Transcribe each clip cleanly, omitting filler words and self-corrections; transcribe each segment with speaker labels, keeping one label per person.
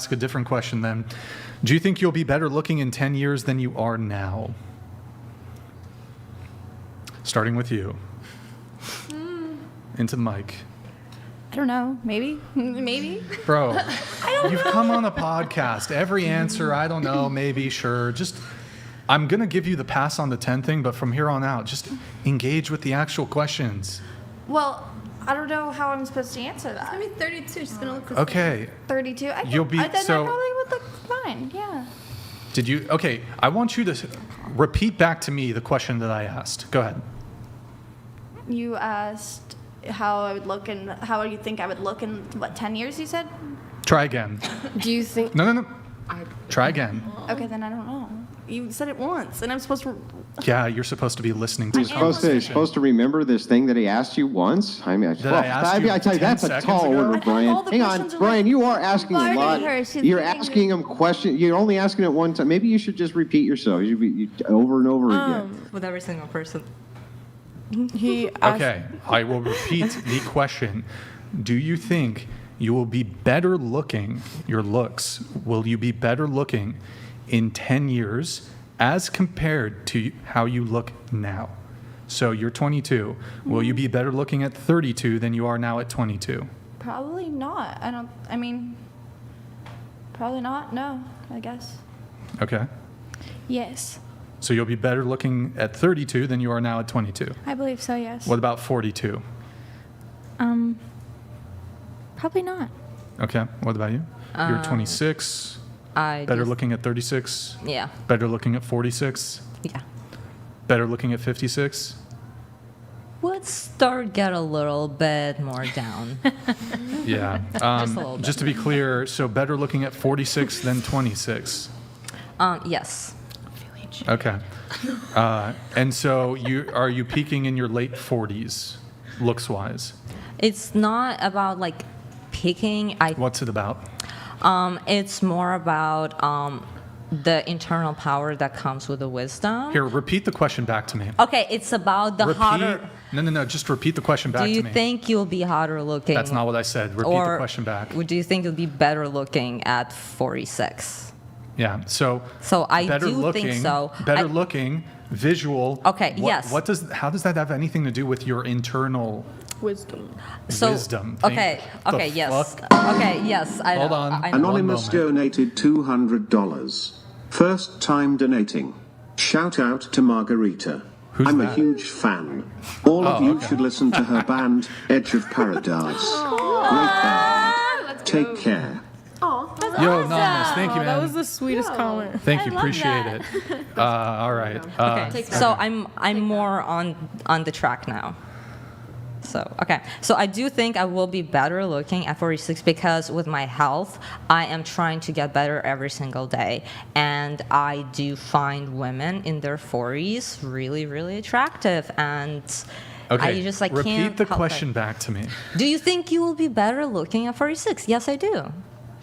Speaker 1: ask a different question then. Do you think you'll be better looking in 10 years than you are now? Starting with you. Into the mic.
Speaker 2: I don't know. Maybe. Maybe.
Speaker 1: Bro, you've come on a podcast. Every answer, I don't know, maybe, sure. Just, I'm going to give you the pass on the 10 thing, but from here on out, just engage with the actual questions.
Speaker 2: Well, I don't know how I'm supposed to answer that.
Speaker 3: I mean, 32. She's gonna look the
Speaker 1: Okay.
Speaker 2: 32.
Speaker 1: You'll be-
Speaker 2: I
Speaker 1: so-
Speaker 2: probably would look fine. Yeah.
Speaker 1: Did you? Okay, I want you to repeat back to me the question that I asked. Go ahead.
Speaker 2: You asked how I would look and how you think I would look in 10 years? You said.
Speaker 1: Try again.
Speaker 3: Do you think?
Speaker 1: No. Try again.
Speaker 2: Okay, then I don't know. You said it once, and I'm supposed to.
Speaker 1: Yeah, you're supposed to be listening to
Speaker 2: I
Speaker 1: the
Speaker 2: am
Speaker 1: conversation.
Speaker 4: Supposed to remember this thing that he asked you once? I mean,
Speaker 1: I asked you
Speaker 4: I tell you,
Speaker 1: 10
Speaker 4: that's a
Speaker 1: seconds
Speaker 4: tall
Speaker 1: ago?
Speaker 4: order,
Speaker 2: I thought
Speaker 4: Brian.
Speaker 2: all the
Speaker 4: Hang on,
Speaker 2: questions are
Speaker 4: Brian,
Speaker 2: like
Speaker 4: you are asking a
Speaker 2: bombarding
Speaker 4: lot.
Speaker 2: her. She's
Speaker 4: You're
Speaker 2: reading
Speaker 4: asking him questions. You're only asking it one time. Maybe you should just repeat yourself. You should be over and over again.
Speaker 5: With every single person.
Speaker 3: He asked,
Speaker 1: Okay, I will repeat the question. Do you think you will be better looking, your looks, will you be better looking in 10 years as compared to how you look now? So you're 22. Will you be better looking at 32 than you are now at 22?
Speaker 2: Probably not. I mean, probably not. No, I guess.
Speaker 1: Okay.
Speaker 2: Yes.
Speaker 1: So you'll be better looking at 32 than you are now at 22.
Speaker 2: I believe so. Yes.
Speaker 1: What about 42?
Speaker 2: Probably not.
Speaker 1: Okay. What about you? You're 26.
Speaker 5: I
Speaker 1: Better
Speaker 5: just-
Speaker 1: looking at 36.
Speaker 5: Yeah.
Speaker 1: Better looking at 46.
Speaker 5: Yeah.
Speaker 1: Better looking at 56.
Speaker 5: Would start get a little bit more down.
Speaker 1: Yeah.
Speaker 5: a little bit.
Speaker 1: Just to be clear, so better looking at 46 than 26.
Speaker 5: Yes.
Speaker 1: Okay. And so are you peaking in your late 40s, looks wise?
Speaker 5: It's not about like picking.
Speaker 1: What's it about?
Speaker 5: It's more about the internal power that comes with the wisdom.
Speaker 1: Here, repeat the question back to me.
Speaker 5: Okay, it's about the hotter.
Speaker 1: No. Just repeat the question back
Speaker 5: Do you
Speaker 1: to me.
Speaker 5: think you'll be hotter looking?
Speaker 1: That's not what I said. Repeat the question back.
Speaker 5: Or do you think you'll be better looking at 46?
Speaker 1: Yeah. So
Speaker 5: I
Speaker 1: better
Speaker 5: do
Speaker 1: looking,
Speaker 5: think so.
Speaker 1: Better looking, visual.
Speaker 5: Okay, yes.
Speaker 1: How does that have anything to do with your internal
Speaker 3: wisdom.
Speaker 1: wisdom?
Speaker 5: Okay,
Speaker 1: The
Speaker 5: yes.
Speaker 1: fuck?
Speaker 5: Okay, yes. I know.
Speaker 1: Hold on.
Speaker 5: I know.
Speaker 6: Anonymous
Speaker 1: One moment.
Speaker 6: donated $200. First time donating. Shout out to Margarita.
Speaker 1: Who's
Speaker 6: I'm
Speaker 1: that?
Speaker 6: a huge fan. All of you
Speaker 1: okay.
Speaker 6: should listen to her band, Edge of Paradise. Great band. Take care.
Speaker 1: Yo, Anonymous, thank you, man.
Speaker 3: That was the sweetest comment.
Speaker 1: Thank you,
Speaker 2: I love
Speaker 1: appreciate
Speaker 2: that.
Speaker 1: it. All right.
Speaker 5: Okay, so I'm more on the track now. So okay, so I do think I will be better looking at 46 because with my health, I am trying to get better every single day, and I do find women in their 40s really, really attractive, and
Speaker 1: Okay,
Speaker 5: I just like
Speaker 1: repeat
Speaker 5: can't
Speaker 1: the
Speaker 5: help
Speaker 1: question
Speaker 5: it.
Speaker 1: back to me.
Speaker 5: Do you think you will be better looking at 46? Yes, I do.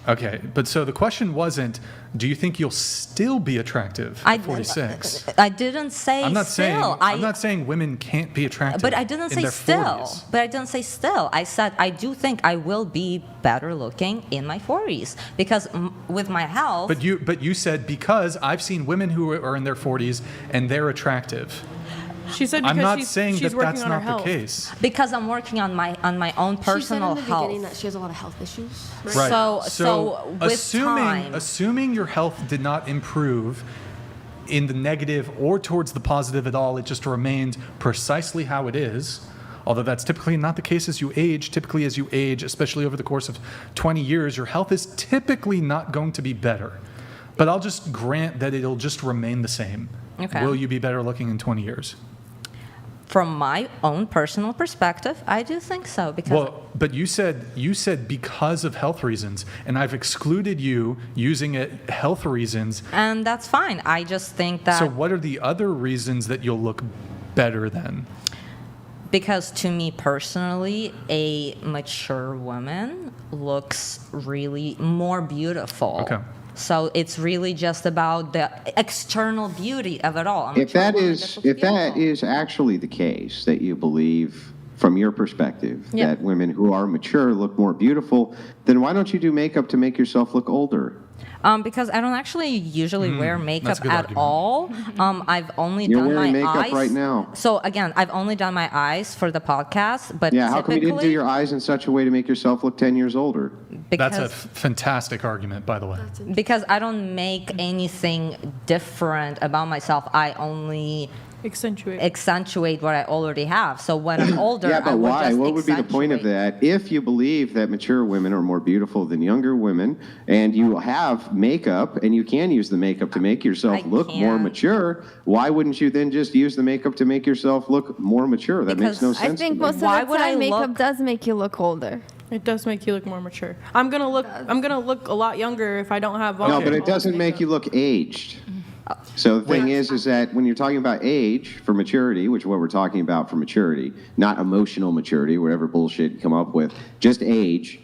Speaker 1: Okay, but so the question wasn't, do you think you'll still be attractive at 46?
Speaker 5: I didn't say
Speaker 1: I'm not
Speaker 5: still.
Speaker 1: I'm not saying women can't be attractive.
Speaker 5: But I didn't
Speaker 1: in
Speaker 5: say
Speaker 1: their
Speaker 5: still.
Speaker 1: 40s.
Speaker 5: But I didn't say still. I said I do think I will be better looking in my 40s because with my health.
Speaker 1: But you said because I've seen women who are in their 40s and they're attractive.
Speaker 3: She said because
Speaker 1: I'm not
Speaker 3: she's,
Speaker 1: saying
Speaker 3: she's
Speaker 1: that
Speaker 3: working
Speaker 1: that's
Speaker 3: on her
Speaker 1: not the
Speaker 3: health.
Speaker 1: case.
Speaker 5: Because I'm working on my own personal
Speaker 7: She said in the
Speaker 5: health.
Speaker 7: beginning that she has a lot of health issues.
Speaker 1: Right.
Speaker 5: So with time,
Speaker 1: assuming your health did not improve in the negative or towards the positive at all, it just remained precisely how it is. Although that's typically not the case as you age. Typically as you age, especially over the course of 20 years, your health is typically not going to be better. But I'll just grant that it'll just remain the same.
Speaker 5: Okay.
Speaker 1: Will you be better looking in 20 years?
Speaker 5: from my own personal perspective, I do think so. Because
Speaker 1: Well, but you said because of health reasons, and I've excluded you using it health reasons.
Speaker 5: and that's fine. I just think that
Speaker 1: So what are the other reasons that you'll look better then?
Speaker 5: because to me personally, a mature woman looks really more beautiful.
Speaker 1: Okay.
Speaker 5: So it's really just about the external beauty of it all. A
Speaker 4: If
Speaker 5: mature
Speaker 4: that
Speaker 5: woman
Speaker 4: is
Speaker 5: just looks
Speaker 4: if that
Speaker 5: beautiful.
Speaker 4: is actually the case that you believe from your perspective,
Speaker 5: Yeah.
Speaker 4: that women who are mature look more beautiful, then why don't you do makeup to make yourself look older?
Speaker 5: Because I don't actually usually wear
Speaker 1: that's
Speaker 5: makeup
Speaker 1: a good
Speaker 5: at
Speaker 1: argument.
Speaker 5: all. I've only
Speaker 4: You're
Speaker 5: done
Speaker 4: wearing
Speaker 5: my
Speaker 4: makeup
Speaker 5: eyes.
Speaker 4: right now.
Speaker 5: So again, I've only done my eyes for the podcast, but
Speaker 4: Yeah, how come you didn't do
Speaker 5: typically-
Speaker 4: your eyes in such a way to make yourself look 10 years older?
Speaker 1: That's a
Speaker 5: because,
Speaker 1: fantastic argument, by the way.
Speaker 5: because I don't make anything different about myself. I only accentuate what I already have. So when I'm older,
Speaker 4: Yeah,
Speaker 5: I
Speaker 4: but
Speaker 5: would
Speaker 4: why?
Speaker 5: just
Speaker 4: What would be the point of
Speaker 5: accentuate.
Speaker 4: that? If you believe that mature women are more beautiful than younger women, and you have makeup, and you can use the makeup to make yourself
Speaker 5: I
Speaker 4: look more
Speaker 5: can.
Speaker 4: mature, why wouldn't you then just use the makeup to make yourself look more mature? That makes no
Speaker 5: Because
Speaker 2: I
Speaker 4: sense.
Speaker 2: think
Speaker 4: to me.
Speaker 2: most
Speaker 5: Why
Speaker 2: of the
Speaker 5: would I
Speaker 2: time makeup
Speaker 5: look-
Speaker 2: does make you look older.
Speaker 3: It does make you look more mature. I'm gonna look a lot younger if I don't have.
Speaker 4: No, but it doesn't make you look aged.
Speaker 5: Uh,
Speaker 4: So the thing is that when you're talking about age for maturity, which is what we're talking about for maturity, not emotional maturity, whatever bullshit you come up with, just age.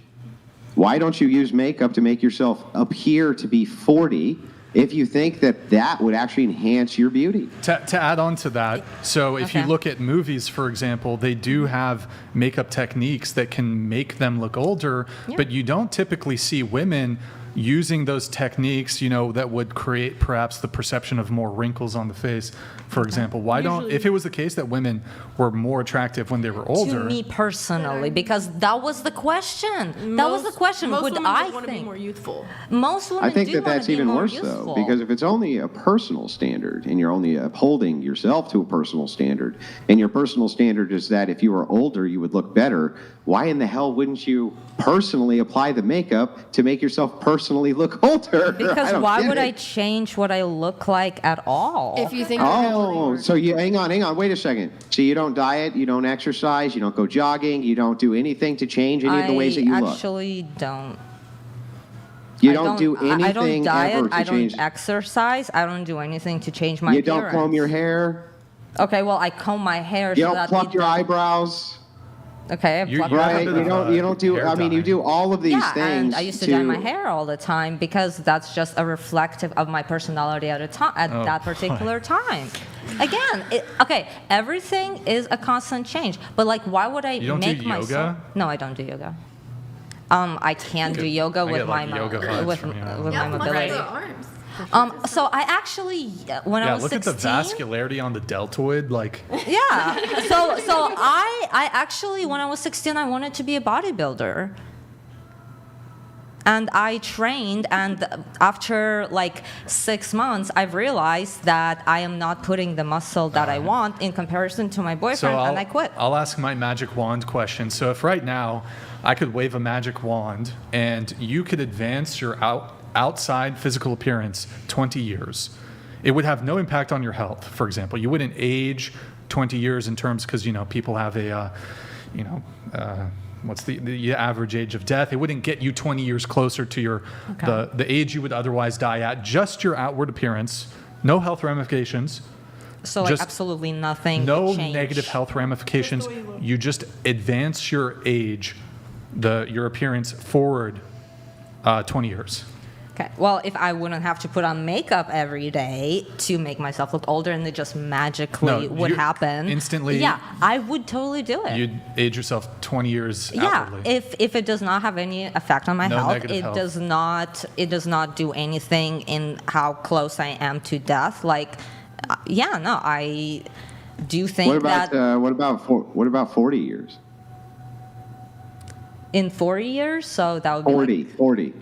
Speaker 4: Why don't you use makeup to make yourself appear to be 40 if you think that that would actually enhance your beauty?
Speaker 1: To add on to that, so if you
Speaker 5: Okay.
Speaker 1: look at movies, for example, they do have makeup techniques that can make them look older, but you don't typically see women using those techniques, that would create perhaps the perception of more wrinkles on the face, for example. If it was the case that women were more attractive when they were older.
Speaker 5: To me personally, because that was the question. That was the question.
Speaker 3: Most
Speaker 5: Would
Speaker 3: women
Speaker 5: I
Speaker 3: want to be
Speaker 5: think?
Speaker 3: more youthful.
Speaker 5: Most women
Speaker 4: I think
Speaker 5: do
Speaker 4: that
Speaker 5: wanna
Speaker 4: that's
Speaker 5: be
Speaker 4: even
Speaker 5: more
Speaker 4: worse,
Speaker 5: useful.
Speaker 4: though, because if it's only a personal standard and you're only upholding yourself to a personal standard, and your personal standard is that if you were older, you would look better, why in the hell wouldn't you personally apply the makeup to make yourself personally look older?
Speaker 5: Because
Speaker 4: don't
Speaker 5: why
Speaker 4: get
Speaker 5: would
Speaker 4: it.
Speaker 5: I change what I look like at all?
Speaker 2: If you think you're gonna
Speaker 4: Oh, so you hang on, wait a second. So you don't diet, you don't exercise, you don't go jogging, you don't do anything to change any of the ways that you
Speaker 5: I
Speaker 4: look.
Speaker 5: actually don't.
Speaker 4: You
Speaker 5: I
Speaker 4: don't do anything
Speaker 5: I don't diet.
Speaker 4: ever to
Speaker 5: I don't
Speaker 4: change.
Speaker 5: exercise. I don't do anything to change my
Speaker 4: You
Speaker 5: appearance.
Speaker 4: don't comb your hair.
Speaker 5: Okay, well, I comb my hair
Speaker 4: You
Speaker 5: so
Speaker 4: don't
Speaker 5: that
Speaker 4: pluck
Speaker 5: it
Speaker 4: your
Speaker 5: doesn't-
Speaker 4: eyebrows.
Speaker 5: Okay, I
Speaker 1: You-
Speaker 5: pluck
Speaker 1: you
Speaker 5: my
Speaker 1: have a
Speaker 4: Right?
Speaker 1: bit
Speaker 4: You
Speaker 1: of
Speaker 4: don't. You don't do.
Speaker 1: hair
Speaker 4: I mean, you
Speaker 1: dye.
Speaker 4: do all of these
Speaker 5: yeah,
Speaker 4: things.
Speaker 5: and I used to dye my hair all the time because that's just a reflective of my personality at
Speaker 1: Oh,
Speaker 5: that particular time. Again, everything is a constant change. But like, why would I
Speaker 1: You don't do
Speaker 5: make
Speaker 1: yoga?
Speaker 5: myself? No, I don't do yoga. I can do yoga
Speaker 1: I
Speaker 5: with
Speaker 1: get,
Speaker 5: my
Speaker 1: like, yoga vibes
Speaker 5: with
Speaker 1: from you.
Speaker 5: with my mobility.
Speaker 2: arms.
Speaker 5: So I actually, when I
Speaker 1: Yeah,
Speaker 5: was
Speaker 1: look
Speaker 5: 16,
Speaker 1: at the vascularity on the deltoid. Like,
Speaker 5: yeah. So I actually, when I was 16, I wanted to be a bodybuilder. And I trained, and after like 6 months, I've realized that I am not putting the muscle that I want in comparison to my boyfriend, and I quit.
Speaker 1: I'll ask my magic wand question. So if right now I could wave a magic wand and you could advance your outside physical appearance 20 years, it would have no impact on your health. For example, you wouldn't age 20 years in terms because people have a, what's the average age of death? It wouldn't get you 20 years closer to your the age you would otherwise die at. Just your outward appearance, no health ramifications.
Speaker 5: So like
Speaker 1: just
Speaker 5: absolutely nothing.
Speaker 1: No
Speaker 5: would change.
Speaker 1: negative health ramifications. You just advance your age, your appearance forward 20 years.
Speaker 5: Okay. Well, if I wouldn't have to put on makeup every day to make myself look older, and it just magically would
Speaker 1: you
Speaker 5: happen
Speaker 1: instantly.
Speaker 5: Yeah, I would totally do it.
Speaker 1: You'd age yourself 20 years
Speaker 5: Yeah,
Speaker 1: outwardly.
Speaker 5: if it does not have any effect on my
Speaker 1: No
Speaker 5: health,
Speaker 1: negative
Speaker 5: it
Speaker 1: health.
Speaker 5: does not do anything in how close I am to death. Like, I do think
Speaker 4: What about 40 years?
Speaker 5: in 40 years, so that would be
Speaker 4: 40.
Speaker 5: like,
Speaker 4: 40.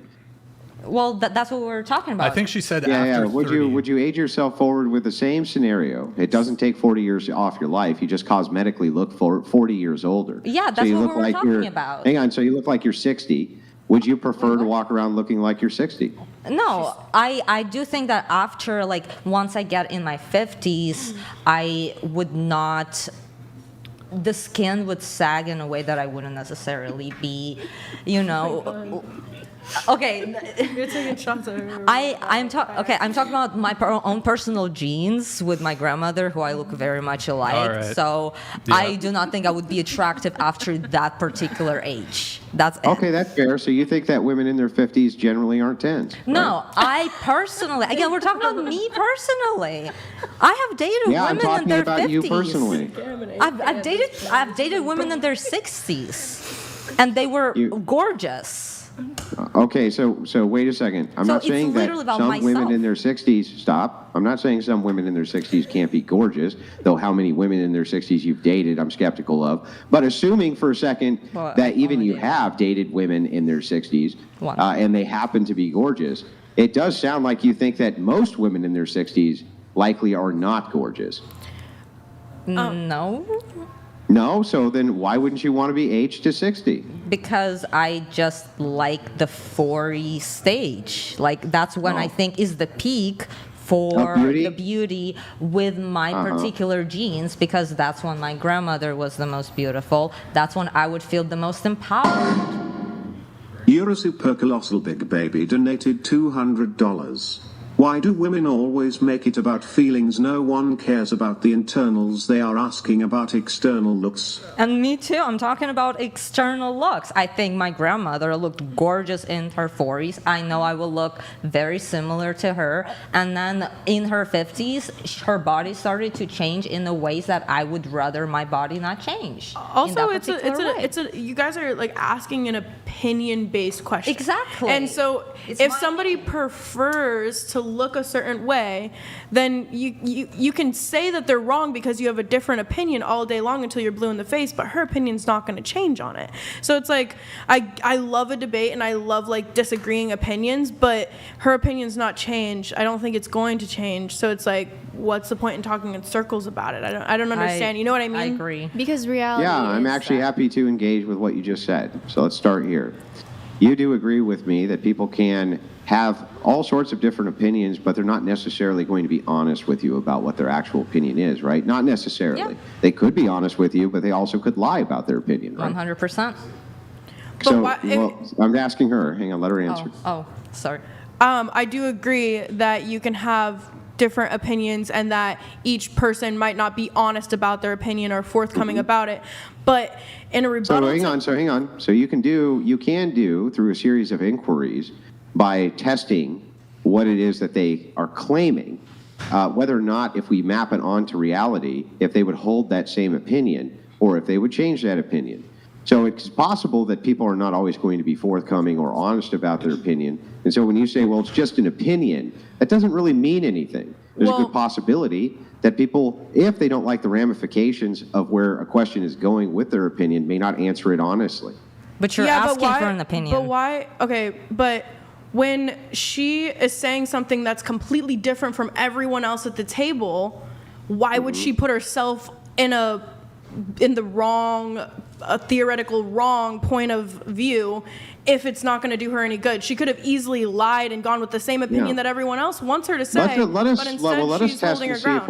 Speaker 5: well, that's what we were talking about.
Speaker 1: I think she said
Speaker 4: Yeah,
Speaker 1: after
Speaker 4: yeah. Would
Speaker 1: 30.
Speaker 4: you age yourself forward with the same scenario? It doesn't take 40 years off your life. You just cosmetically look for 40 years older.
Speaker 5: Yeah,
Speaker 4: So
Speaker 5: that's
Speaker 4: you
Speaker 5: what
Speaker 4: look
Speaker 5: we were
Speaker 4: like
Speaker 5: talking
Speaker 4: you're-
Speaker 5: about.
Speaker 4: Hang on. So you look like you're 60. Would you prefer to walk around looking like you're 60?
Speaker 5: No, I do think that after, like, once I get in my 50s, I would not, the skin would sag in a way that I wouldn't necessarily be, Okay,
Speaker 3: You're taking shots at her.
Speaker 5: I'm talking about my own personal genes with my grandmother, who I look very much alike.
Speaker 1: All right.
Speaker 5: So
Speaker 1: Yeah.
Speaker 5: I do not think I would be attractive after that particular age. That's it.
Speaker 4: Okay, that's fair. So you think that women in their 50s generally aren't 10s?
Speaker 5: No, I personally, again, we're talking about me personally. I have dated
Speaker 4: Yeah, I'm
Speaker 5: women in
Speaker 4: talking
Speaker 5: their
Speaker 4: about
Speaker 5: 50s.
Speaker 4: you personally.
Speaker 5: I've dated women in their 60s, and they were gorgeous.
Speaker 4: Okay, so wait a second. I'm
Speaker 5: So
Speaker 4: not
Speaker 5: it's
Speaker 4: saying that
Speaker 5: literally about
Speaker 4: some
Speaker 5: myself.
Speaker 4: women in their 60s, stop. I'm not saying some women in their 60s can't be gorgeous, though how many women in their 60s you've dated, I'm skeptical of. But assuming for a second
Speaker 5: Well,
Speaker 4: that even
Speaker 5: only
Speaker 4: you
Speaker 5: dated
Speaker 4: have dated women in their 60s,
Speaker 5: One.
Speaker 4: and they happen to be gorgeous, it does sound like you think that most women in their 60s likely are not gorgeous.
Speaker 5: No,
Speaker 4: No? So then why wouldn't you want to be aged to 60?
Speaker 5: because I just like the 40 stage. Like that's when I
Speaker 4: Oh.
Speaker 5: think is the peak for
Speaker 4: Of beauty?
Speaker 5: the beauty with my particular genes, because that's when my grandmother was the most beautiful. That's when I would feel the most empowered.
Speaker 6: You're a super colossal big baby donated $200. Why do women always make it about feelings? No one cares about the internals. They are asking about external looks.
Speaker 5: And me too. I'm talking about external looks. I think my grandmother looked gorgeous in her 40s. I know I will look very similar to her. And then in her 50s, her body started to change in the ways that I would rather my body not change.
Speaker 3: Also, it's a you guys are like asking an opinion-based question.
Speaker 5: Exactly.
Speaker 3: And so
Speaker 5: It's
Speaker 3: if
Speaker 5: my
Speaker 3: somebody prefers to look a certain way, then you can say that they're wrong because you have a different opinion all day long until you're blue in the face, but her opinion's not going to change on it. So it's like I love a debate and I love like disagreeing opinions, but her opinion's not changed. I don't think it's going to change. So it's like, what's the point in talking in circles about it? I don't understand. You know what I mean?
Speaker 5: I agree.
Speaker 2: Because reality.
Speaker 4: Yeah, I'm
Speaker 2: is
Speaker 4: actually
Speaker 2: that-
Speaker 4: happy to engage with what you just said. So let's start here. You do agree with me that people can have all sorts of different opinions, but they're not necessarily going to be honest with you about what their actual opinion is, right? Not necessarily.
Speaker 5: Yeah.
Speaker 4: They could be honest with you, but they also could lie about their opinion, right?
Speaker 5: 100%.
Speaker 4: So,
Speaker 3: why-
Speaker 4: well, I'm asking her. Hang on, let her answer.
Speaker 5: Oh, sorry.
Speaker 3: I do agree that you can have different opinions and that each person might not be honest about their opinion or forthcoming about it. But in a
Speaker 4: So
Speaker 3: rebuttal,
Speaker 4: hang on. So you can do through a series of inquiries by testing what it is that they are claiming, whether or not, if we map it onto reality, if they would hold that same opinion or if they would change that opinion. So it's possible that people are not always going to be forthcoming or honest about their opinion. And so when you say, well, it's just an opinion, that doesn't really mean anything. There's a
Speaker 3: Well-
Speaker 4: good possibility that people, if they don't like the ramifications of where a question is going with their opinion, may not answer it honestly.
Speaker 5: But you're asking for an opinion.
Speaker 3: But why? Okay, but when she is saying something that's completely different from everyone else at the table, why would she put herself in the wrong, a theoretical wrong point of view if it's not going to do her any good? She could have easily lied and gone with the same opinion
Speaker 4: Yeah.
Speaker 3: that everyone else wants her to say.
Speaker 4: Let us
Speaker 3: but instead
Speaker 4: let us
Speaker 3: she's
Speaker 4: test
Speaker 3: holding
Speaker 4: and
Speaker 3: her
Speaker 4: see
Speaker 3: ground.
Speaker 4: if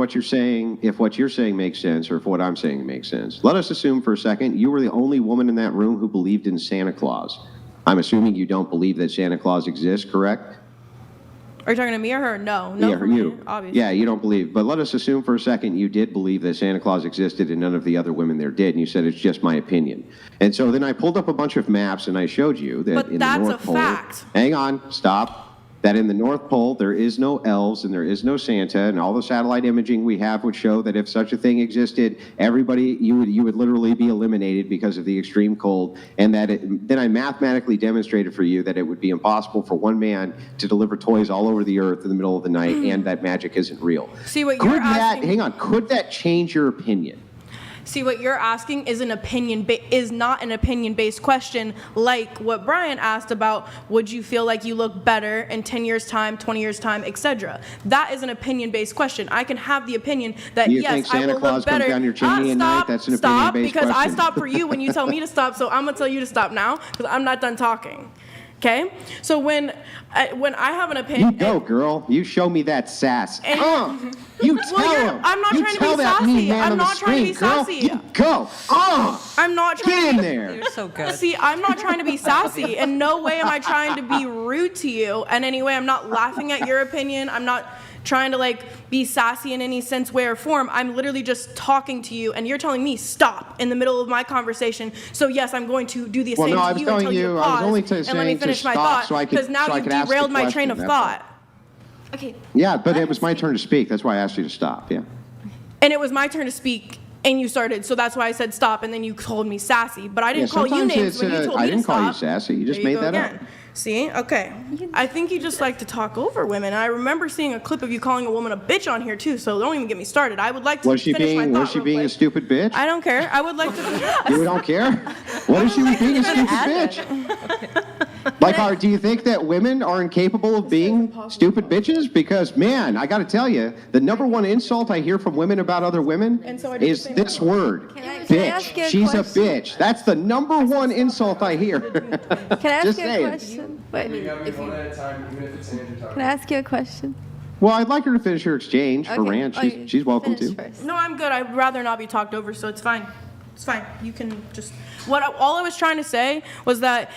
Speaker 4: what you're saying makes sense or if what I'm saying makes sense. Let us assume for a second you were the only woman in that room who believed in Santa Claus. I'm assuming you don't believe that Santa Claus exists, correct?
Speaker 3: Are you talking to me or her? No,
Speaker 4: Yeah,
Speaker 3: for
Speaker 4: you.
Speaker 3: me, obviously.
Speaker 4: Yeah, you don't believe. But let us assume for a second you did believe that Santa Claus existed and none of the other women there did, and you said it's just my opinion. And so then I pulled up a bunch of maps and I showed you that
Speaker 3: But
Speaker 4: in
Speaker 3: that's
Speaker 4: the
Speaker 3: a
Speaker 4: North Pole.
Speaker 3: fact.
Speaker 4: Hang on, stop. That in the North Pole there is no elves and there is no Santa, and all the satellite imaging we have would show that if such a thing existed, everybody you would literally be eliminated because of the extreme cold, and then I mathematically demonstrated for you that it would be impossible for one man to deliver toys all over the earth in the middle of the night, and that magic isn't real.
Speaker 3: See, what
Speaker 4: Could
Speaker 3: you're
Speaker 4: that
Speaker 3: asking.
Speaker 4: could that change your opinion?
Speaker 3: See, what you're asking is is not an opinion-based question like what Brian asked about, would you feel like you look better in 10 years' time, 20 years' time, etc. That is an opinion-based question. I can have the opinion that,
Speaker 4: Do you
Speaker 3: yes,
Speaker 4: think
Speaker 3: I
Speaker 4: Santa
Speaker 3: will
Speaker 4: Claus
Speaker 3: look better.
Speaker 4: comes down your chimney at night? That's an
Speaker 3: stop,
Speaker 4: opinion-based
Speaker 3: because I
Speaker 4: question.
Speaker 3: stop for you when you tell me to stop, so I'm going to tell you to stop now because I'm not done talking. Okay? So when I have an
Speaker 4: You
Speaker 3: opinion,
Speaker 4: go, girl. You show me that sass. You tell
Speaker 3: Well,
Speaker 4: him.
Speaker 3: I'm not
Speaker 4: you
Speaker 3: trying to
Speaker 4: tell
Speaker 3: be
Speaker 4: that mean
Speaker 3: sassy.
Speaker 4: man
Speaker 3: I'm
Speaker 4: on the
Speaker 3: not trying to
Speaker 4: street,
Speaker 3: be
Speaker 4: girl.
Speaker 3: sassy.
Speaker 4: You go.
Speaker 3: I'm not trying
Speaker 4: Get in
Speaker 3: to
Speaker 4: there.
Speaker 5: You're so good.
Speaker 3: See, I'm not trying to be sassy. In no way am I trying to be rude to you. And anyway, I'm not laughing at your opinion. I'm not trying to like be sassy in any sense, way, or form. I'm literally just talking to you, and you're telling me stop in the middle of my conversation. So yes, I'm going to do the
Speaker 4: Well,
Speaker 3: same
Speaker 4: no, I
Speaker 3: to
Speaker 4: was
Speaker 3: you and
Speaker 4: telling
Speaker 3: tell you
Speaker 4: you,
Speaker 3: to
Speaker 4: I was
Speaker 3: pause
Speaker 4: only
Speaker 3: and let me
Speaker 4: saying to
Speaker 3: finish my
Speaker 4: stop
Speaker 3: thought
Speaker 4: so I could-
Speaker 3: because now
Speaker 4: so I
Speaker 3: you've
Speaker 4: could ask the
Speaker 3: derailed my
Speaker 4: question,
Speaker 3: train of
Speaker 4: that's all.
Speaker 3: thought.
Speaker 2: Okay.
Speaker 4: Yeah, but
Speaker 2: let
Speaker 4: it was
Speaker 2: me
Speaker 4: my
Speaker 2: speak.
Speaker 4: turn to speak. That's why I asked you to stop. Yeah.
Speaker 3: And it was my turn to speak, and you started. So that's why I said stop, and then you called me sassy. But I didn't
Speaker 4: Yeah,
Speaker 3: call you
Speaker 4: sometimes
Speaker 3: names
Speaker 4: it's,
Speaker 3: when you told
Speaker 4: I
Speaker 3: me
Speaker 4: didn't
Speaker 3: to
Speaker 4: call you
Speaker 3: stop.
Speaker 4: sassy. You just
Speaker 3: There
Speaker 4: made
Speaker 3: go
Speaker 4: that up.
Speaker 3: again. See? Okay. I think you just like to talk over women. I remember seeing a clip of you calling a woman a bitch on here too, so don't even get me started. I would like to
Speaker 4: Was she
Speaker 3: finish my
Speaker 4: being
Speaker 3: thought
Speaker 4: was she
Speaker 3: real
Speaker 4: being a
Speaker 3: quick.
Speaker 4: stupid bitch?
Speaker 3: I don't care. I would like to
Speaker 4: You don't care? What is she being a stupid bitch? Like, do you think that women are incapable of being stupid bitches? Because, man, I got to tell you, the number one insult I hear from women about other women
Speaker 3: And so I did
Speaker 4: is
Speaker 3: the same
Speaker 4: this word,
Speaker 2: Can I
Speaker 4: bitch.
Speaker 2: ask you a
Speaker 4: She's a
Speaker 2: question?
Speaker 4: bitch. That's the number one insult I hear.
Speaker 2: Can I ask
Speaker 4: Just
Speaker 2: you a
Speaker 4: saying.
Speaker 2: question? Wait,
Speaker 7: You gotta be one at a time, even if it's Andrew talking.
Speaker 2: can I ask you a question?
Speaker 4: Well, I'd like her to finish her exchange for
Speaker 2: Okay.
Speaker 4: rant.
Speaker 2: Oh,
Speaker 4: She's welcome
Speaker 2: finish
Speaker 4: to.
Speaker 2: first.
Speaker 3: No, I'm good. I'd rather not be talked over, so it's fine. It's fine. You can just. All I was trying to say was that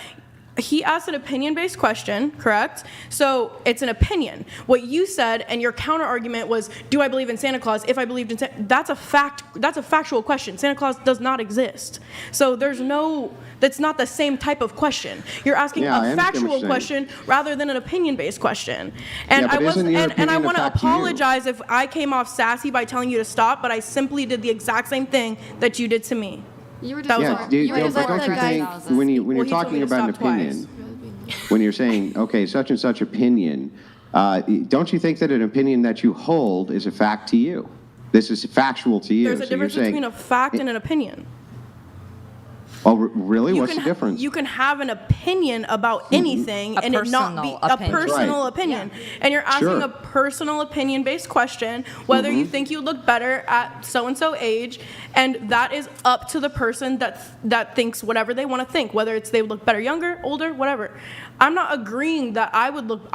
Speaker 3: he asked an opinion-based question, correct? So it's an opinion. What you said and your counter argument was, "Do I believe in Santa Claus?" If I believed in Santa, that's a fact. That's a factual question. Santa Claus does not exist. So there's no. That's not the same type of question. You're asking
Speaker 4: Yeah, I
Speaker 3: a
Speaker 4: understand what
Speaker 3: factual
Speaker 4: you're saying.
Speaker 3: question rather than an opinion-based question. And
Speaker 4: Yeah, but
Speaker 3: I was
Speaker 4: isn't your
Speaker 3: and I
Speaker 4: opinion a
Speaker 3: want to
Speaker 4: fact to you?
Speaker 3: apologize if I came off sassy by telling you to stop, but I simply did the exact same thing that you did to me.
Speaker 8: You were
Speaker 3: That was
Speaker 8: just
Speaker 3: all.
Speaker 4: Yeah,
Speaker 2: You
Speaker 4: but
Speaker 2: were
Speaker 4: don't
Speaker 2: the
Speaker 4: you
Speaker 2: guy-
Speaker 4: think when you're
Speaker 3: Well, he told me
Speaker 4: talking
Speaker 3: to
Speaker 4: about an
Speaker 3: stop twice.
Speaker 4: opinion, when you're saying, okay, such and such opinion, don't you think that an opinion that you hold is a fact to you? This is factual to you.
Speaker 3: There's a
Speaker 4: So you're
Speaker 3: difference
Speaker 4: saying,
Speaker 3: between a fact and an opinion.
Speaker 4: oh, really?
Speaker 3: You
Speaker 4: What's
Speaker 3: can
Speaker 4: the difference?
Speaker 3: You can have an opinion about anything
Speaker 5: A
Speaker 3: and it not be
Speaker 5: personal
Speaker 3: a
Speaker 5: opinion.
Speaker 3: personal
Speaker 4: Right.
Speaker 3: opinion. And you're asking
Speaker 4: Sure.
Speaker 3: a personal opinion-based question whether you think you look better at so-and-so age, and that is up to the person that thinks whatever they want to think, whether it's they would look better younger, older, whatever. I'm not agreeing that I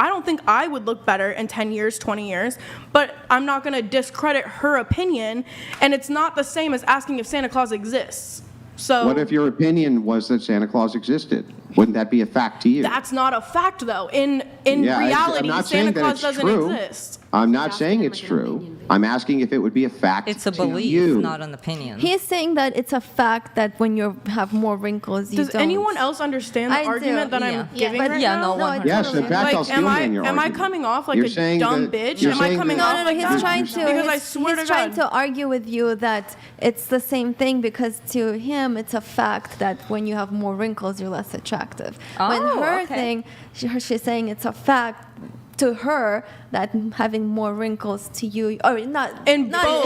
Speaker 3: don't think I would look better in 10 years, 20 years, but I'm not going to discredit her opinion, and it's not the same as asking if Santa Claus exists. So
Speaker 4: What if your opinion was that Santa Claus existed? Wouldn't that be a fact to you?
Speaker 3: that's not a fact, though. In
Speaker 4: Yeah, I'm
Speaker 3: reality,
Speaker 4: not
Speaker 3: Santa
Speaker 4: saying that
Speaker 3: Claus
Speaker 4: it's
Speaker 3: doesn't
Speaker 4: true.
Speaker 3: exist.
Speaker 4: I'm not saying it's true. I'm asking if it would be a fact
Speaker 5: It's a
Speaker 4: to
Speaker 5: belief,
Speaker 4: you.
Speaker 5: not an opinion.
Speaker 2: He's saying that it's a fact that when you have more wrinkles, you
Speaker 3: Does
Speaker 2: don't.
Speaker 3: anyone else understand the
Speaker 2: I do,
Speaker 3: argument that
Speaker 5: yeah.
Speaker 3: I'm giving
Speaker 5: But
Speaker 3: right
Speaker 5: yeah,
Speaker 3: now?
Speaker 5: no one.
Speaker 4: Yes, in fact, I'll
Speaker 3: Like,
Speaker 4: steal man your
Speaker 3: am I
Speaker 4: argument.
Speaker 3: coming off like
Speaker 4: You're
Speaker 3: a
Speaker 4: saying
Speaker 3: dumb
Speaker 4: that-
Speaker 3: bitch?
Speaker 4: you're
Speaker 3: Am I
Speaker 4: saying
Speaker 3: coming
Speaker 4: that-
Speaker 3: off
Speaker 2: No,
Speaker 3: like
Speaker 2: he's
Speaker 3: that?
Speaker 2: trying to.
Speaker 3: Because I
Speaker 2: he's
Speaker 3: swear
Speaker 2: he's
Speaker 3: to
Speaker 2: trying
Speaker 3: God.
Speaker 2: to argue with you that it's the same thing because to him it's a fact that when you have more wrinkles you're less attractive. When
Speaker 5: Oh,
Speaker 2: her
Speaker 5: okay.
Speaker 2: thing, she's saying it's a fact to her that having more wrinkles to you, or not,
Speaker 3: And
Speaker 2: not
Speaker 3: both.